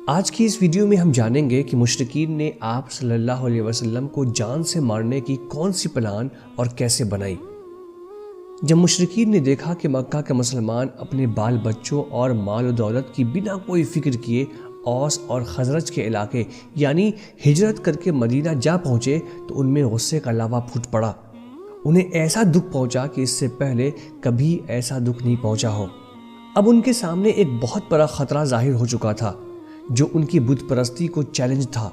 آج کی اس ویڈیو میں ہم جانیں گے کہ مشرکین نے آپ صلی اللہ علیہ وسلم کو جان سے مارنے کی کون سی پلان اور کیسے بنائی۔ جب مشرکین نے دیکھا کہ مکہ کے مسلمان اپنے بال بچوں اور مال و دولت کی بنا کوئی فکر کیے اوس اور خزرج کے علاقے یعنی ہجرت کر کے مدینہ جا پہنچے تو ان میں غصے کا لاوا پھوٹ پڑا۔ انہیں ایسا دکھ پہنچا کہ اس سے پہلے کبھی ایسا دکھ نہیں پہنچا ہو۔ اب ان کے سامنے ایک بہت بڑا خطرہ ظاہر ہو چکا تھا جو ان کی بت پرستی کو چیلنج تھا۔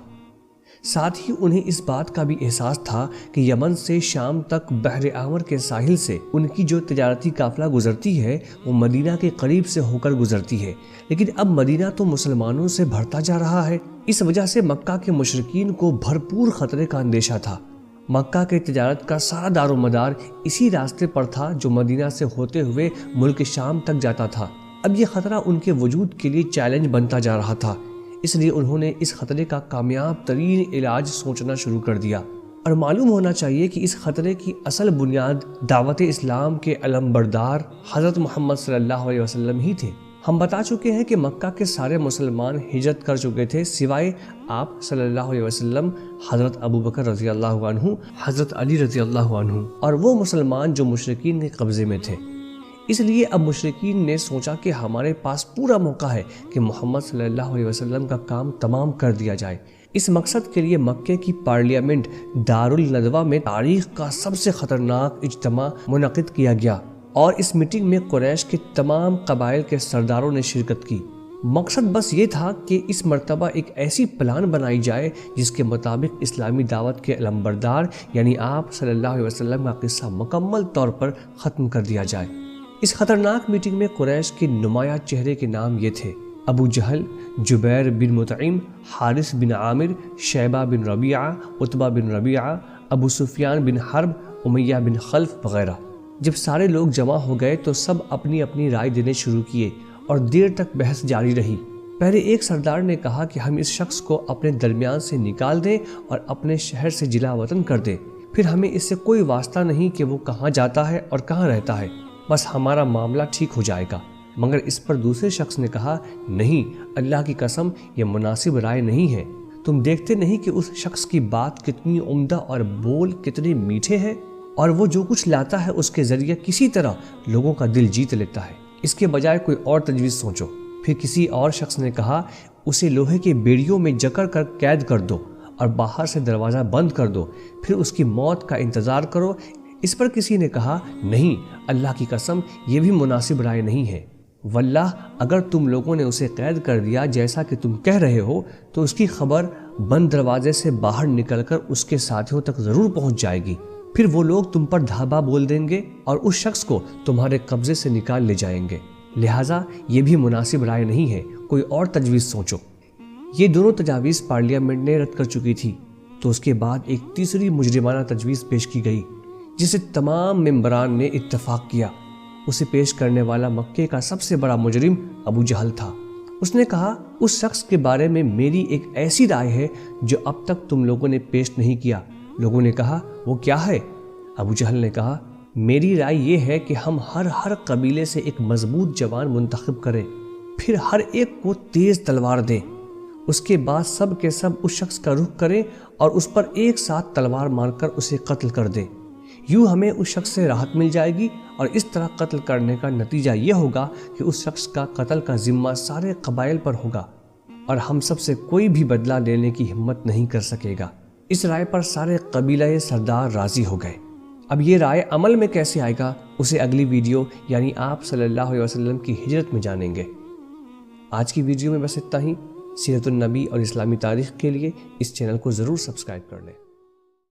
ساتھ ہی انہیں اس بات کا بھی احساس تھا کہ یمن سے شام تک بحر احمر کے ساحل سے ان کی جو تجارتی قافلہ گزرتی ہے وہ مدینہ کے قریب سے ہو کر گزرتی ہے، لیکن اب مدینہ تو مسلمانوں سے بھرتا جا رہا ہے۔ اس وجہ سے مکہ کے مشرکین کو بھرپور خطرے کا اندیشہ تھا۔ مکہ کے تجارت کا سارا دار و مدار اسی راستے پر تھا جو مدینہ سے ہوتے ہوئے ملک شام تک جاتا تھا۔ اب یہ خطرہ ان کے وجود کے لیے چیلنج بنتا جا رہا تھا، اس لیے انہوں نے اس خطرے کا کامیاب ترین علاج سوچنا شروع کر دیا۔ اور معلوم ہونا چاہیے کہ اس خطرے کی اصل بنیاد دعوت اسلام کے علمبردار حضرت محمد صلی اللہ علیہ وسلم ہی تھے۔ ہم بتا چکے ہیں کہ مکہ کے سارے مسلمان ہجرت کر چکے تھے سوائے آپ صلی اللہ علیہ وسلم، حضرت ابوبکر رضی اللہ عنہ، حضرت علی رضی اللہ عنہ اور وہ مسلمان جو مشرکین کے قبضے میں تھے۔ اس لیے اب مشرکین نے سوچا کہ ہمارے پاس پورا موقع ہے کہ محمد صلی اللہ علیہ وسلم کا کام تمام کر دیا جائے۔ اس مقصد کے لیے مکے کی پارلیمنٹ دارالندوہ میں تاریخ کا سب سے خطرناک اجتماع منعقد کیا گیا اور اس میٹنگ میں قریش کے تمام قبائل کے سرداروں نے شرکت کی۔ مقصد بس یہ تھا کہ اس مرتبہ ایک ایسی پلان بنائی جائے جس کے مطابق اسلامی دعوت کے علمبردار یعنی آپ صلی اللہ علیہ وسلم کا قصہ مکمل طور پر ختم کر دیا جائے۔ اس خطرناک میٹنگ میں قریش کے نمایاں چہرے کے نام یہ تھے: ابو جہل، جبیر بن مطعم، حارث بن عامر، شیبہ بن ربیعہ، عتبہ بن ربیعہ، ابو سفیان بن حرب، امیہ بن خلف وغیرہ۔ جب سارے لوگ جمع ہو گئے تو سب اپنی اپنی رائے دینے شروع کیے اور دیر تک بحث جاری رہی۔ پہلے ایک سردار نے کہا کہ ہم اس شخص کو اپنے درمیان سے نکال دیں اور اپنے شہر سے جلا وطن کر دیں، پھر ہمیں اس سے کوئی واسطہ نہیں کہ وہ کہاں جاتا ہے اور کہاں رہتا ہے، بس ہمارا معاملہ ٹھیک ہو جائے گا۔ مگر اس پر دوسرے شخص نے کہا، نہیں، اللہ کی قسم یہ مناسب رائے نہیں ہے۔ تم دیکھتے نہیں کہ اس شخص کی بات کتنی عمدہ اور بول کتنے میٹھے ہیں، اور وہ جو کچھ لاتا ہے اس کے ذریعے کسی طرح لوگوں کا دل جیت لیتا ہے۔ اس کے بجائے کوئی اور تجویز سوچو۔ پھر کسی اور شخص نے کہا، اسے لوہے کے بیڑیوں میں جکڑ کر قید کر دو اور باہر سے دروازہ بند کر دو، پھر اس کی موت کا انتظار کرو۔ اس پر کسی نے کہا، نہیں، اللہ کی قسم یہ بھی مناسب رائے نہیں ہے۔ واللہ اگر تم لوگوں نے اسے قید کر دیا جیسا کہ تم کہہ رہے ہو تو اس کی خبر بند دروازے سے باہر نکل کر اس کے ساتھیوں تک ضرور پہنچ جائے گی، پھر وہ لوگ تم پر دھابا بول دیں گے اور اس شخص کو تمہارے قبضے سے نکال لے جائیں گے، لہٰذا یہ بھی مناسب رائے نہیں ہے، کوئی اور تجویز سوچو۔ یہ دونوں تجاویز پارلیمنٹ نے رد کر چکی تھی، تو اس کے بعد ایک تیسری مجرمانہ تجویز پیش کی گئی جسے تمام ممبران نے اتفاق کیا۔ اسے پیش کرنے والا مکے کا سب سے بڑا مجرم ابو جہل تھا۔ اس نے کہا، اس شخص کے بارے میں میری ایک ایسی رائے ہے جو اب تک تم لوگوں نے پیش نہیں کیا۔ لوگوں نے کہا، وہ کیا ہے؟ ابو جہل نے کہا، میری رائے یہ ہے کہ ہم ہر قبیلے سے ایک مضبوط جوان منتخب کریں، پھر ہر ایک کو تیز تلوار دیں، اس کے بعد سب کے سب اس شخص کا رخ کریں اور اس پر ایک ساتھ تلوار مار کر اسے قتل کر دیں۔ یوں ہمیں اس شخص سے راحت مل جائے گی اور اس طرح قتل کرنے کا نتیجہ یہ ہوگا کہ اس شخص کا قتل کا ذمہ سارے قبائل پر ہوگا اور ہم سب سے کوئی بھی بدلہ لینے کی ہمت نہیں کر سکے گا۔ اس رائے پر سارے قبیلہ سردار راضی ہو گئے۔ اب یہ رائے عمل میں کیسے آئے گا اسے اگلی ویڈیو یعنی آپ صلی اللہ علیہ وسلم کی ہجرت میں جانیں گے۔ آج کی ویڈیو میں بس اتنا ہی۔ سیرت النبی اور اسلامی تاریخ کے لیے اس چینل کو ضرور سبسکرائب کر لیں۔